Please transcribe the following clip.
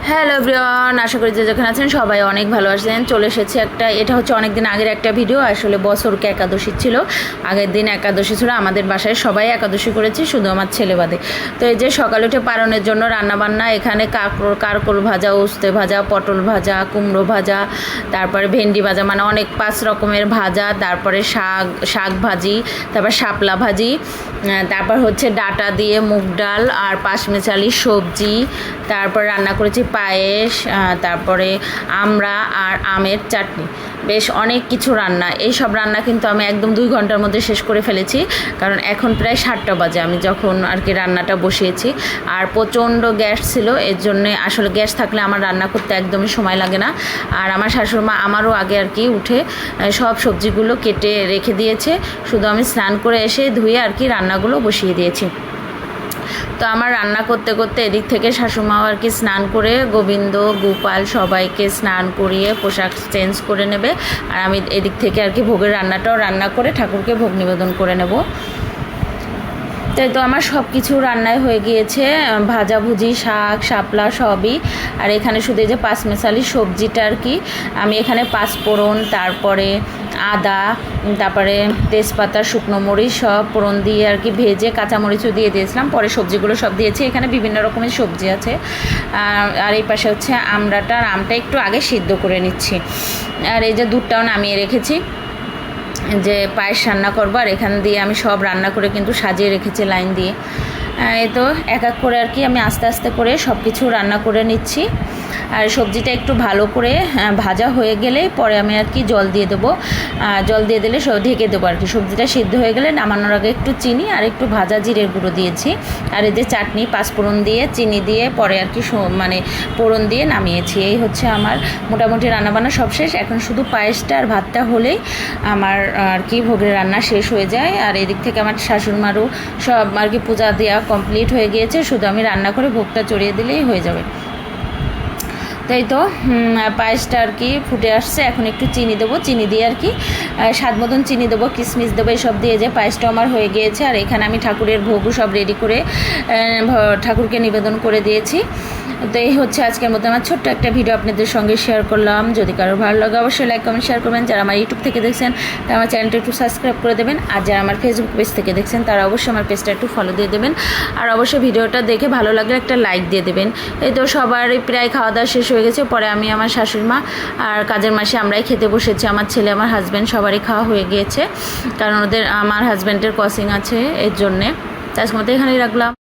Hello everyone, আশা করি যে যেখানে আছেন সবাই অনেক ভালো আছেন। চলে এসেছি এটা হচ্ছে অনেক দিন আগের একটা ভিডিও। আসলে বছরকে একাদশী ছিল, আগের দিন একাদশী ছিল। আমাদের বাসায় সবাই একাদশী করেছি, শুধু আমার ছেলে বাদে। তো এই যে সকালে উঠে পালনের জন্য রান্নাবান্না, এখানে কারকোল ভাজা, উস্তে ভাজা, পটল ভাজা, কুমড়ো ভাজা, তারপরে ভেন্ডি ভাজা, মানে অনেক 5 রকমের ভাজা, তারপরে শাক ভাজি, তারপর শাপলা ভাজি, তারপর হচ্ছে ডাটা দিয়ে মুগ ডাল আর পাঁচমিশালি সবজি, তারপর রান্না করেছি পায়েস, তারপরে আমড়া আর আমের চাটনি। বেশ অনেক কিছু রান্না। এই সব রান্না কিন্তু আমি একদম 2 ঘন্টার মধ্যে শেষ করে ফেলেছি, কারণ এখন প্রায় 7টা বাজে আমি যখন আর কি রান্নাটা বসিয়েছি। আর প্রচণ্ড গ্যাস ছিল, এর জন্যে আসলে গ্যাস থাকলে আমার রান্না করতে একদমই সময় লাগে না। আর আমার শাশুড়িমা আমারও আগে আর কি উঠে সব সবজিগুলো কেটে রেখে দিয়েছে, শুধু আমি স্নান করে এসে ধুয়ে আর কি রান্নাগুলো বসিয়ে দিয়েছি। তো আমার রান্না করতে করতে এদিক থেকে শাশুড়িমাও আর কি স্নান করে গোবিন্দ গোপাল সবাইকে স্নান করিয়ে পোশাক চেঞ্জ করে নেবে, আর আমি এদিক থেকে আর কি ভোগের রান্নাটাও রান্না করে ঠাকুরকে ভোগ নিবেদন করে নেব। তাই তো আমার সব কিছু রান্নায় হয়ে গিয়েছে, ভাজাভুজি, শাক, শাপলা সবই। আর এখানে শুধু এই যে পাঁচমিশালি সবজিটা আর কি আমি এখানে পাঁচফোড়ন, তারপরে আদা, তারপরে তেজপাতা, শুকনো মরিচ সব ফোড়ন দিয়ে আর কি ভেজে কাঁচামরিচও দিয়ে দিয়েছিলাম, পরে সবজিগুলো সব দিয়েছি। এখানে বিভিন্ন রকমের সবজি আছে। আর এই পাশে হচ্ছে আমড়াটা, আর আমটা একটু আগে সিদ্ধ করে নিচ্ছি। আর এই যে দুধটাও নামিয়ে রেখেছি, যে পায়েস রান্না করবো। আর এখান দিয়ে আমি সব রান্না করে কিন্তু সাজিয়ে রেখেছি লাইন দিয়ে। এই তো এক এক করে আর কি আমি আস্তে আস্তে করে সব কিছু রান্না করে নিচ্ছি। আর সবজিটা একটু ভালো করে ভাজা হয়ে গেলেই পরে আমি আর কি জল দিয়ে দেবো। জল দিয়ে দিলে সব ঢেকে দেবো আর কি। সবজিটা সিদ্ধ হয়ে গেলে নামানোর আগে একটু চিনি আর একটু ভাজা জিরের গুঁড়ো দিয়েছি। আর এই যে চাটনি, পাঁচফোড়ন দিয়ে চিনি দিয়ে পরে আর কি মানে ফোড়ন দিয়ে নামিয়েছি। এই হচ্ছে আমার মোটামুটি রান্নাবান্না সব শেষ। এখন শুধু পায়েসটা আর ভাতটা হলেই আমার আর কি ভোগের রান্না শেষ হয়ে যায়। আর এদিক থেকে আমার শাশুড়িমারও সব আর কি পূজা দেওয়া কমপ্লিট হয়ে গিয়েছে, শুধু আমি রান্না করে ভোগটা চড়িয়ে দিলেই হয়ে যাবে। তাই তো পায়েসটা আর কি ফুটে আসছে, এখন একটু চিনি দেবো, চিনি দিয়ে আর কি স্বাদ মতন চিনি দেবো, কিশমিশ দেবো, এসব দিয়ে যে পায়েসটা আমার হয়ে গিয়েছে। আর এখানে আমি ঠাকুরের ভোগও সব রেডি করে ঠাকুরকে নিবেদন করে দিয়েছি। তো এই হচ্ছে আজকের মতো আমার ছোট্ট একটা ভিডিও আপনাদের সঙ্গে শেয়ার করলাম। যদি কারো ভালো লাগে অবশ্যই লাইক কমেন্ট শেয়ার করবেন। যারা আমার ইউটিউব থেকে দেখছেন তারা আমার চ্যানেলটা একটু সাবস্ক্রাইব করে দেবেন, আর যারা আমার ফেসবুক পেজ থেকে দেখছেন তারা অবশ্যই আমার পেজটা একটু ফলো দিয়ে দেবেন। আর অবশ্যই ভিডিওটা দেখে ভালো লাগলে একটা লাইক দিয়ে দেবেন। এই তো সবারই প্রায় খাওয়া দাওয়া শেষ হয়ে গেছে, পরে আমি আমার শাশুড়িমা আর কাজের মাসে আমরাই খেতে বসেছি। আমার ছেলে, আমার হাজব্যান্ড সবারই খাওয়া হয়ে গিয়েছে, কারণ আমার হাজব্যান্ডের ক্রসিং আছে, এর জন্যে। তো আজকের মতো এখানেই রাখলাম।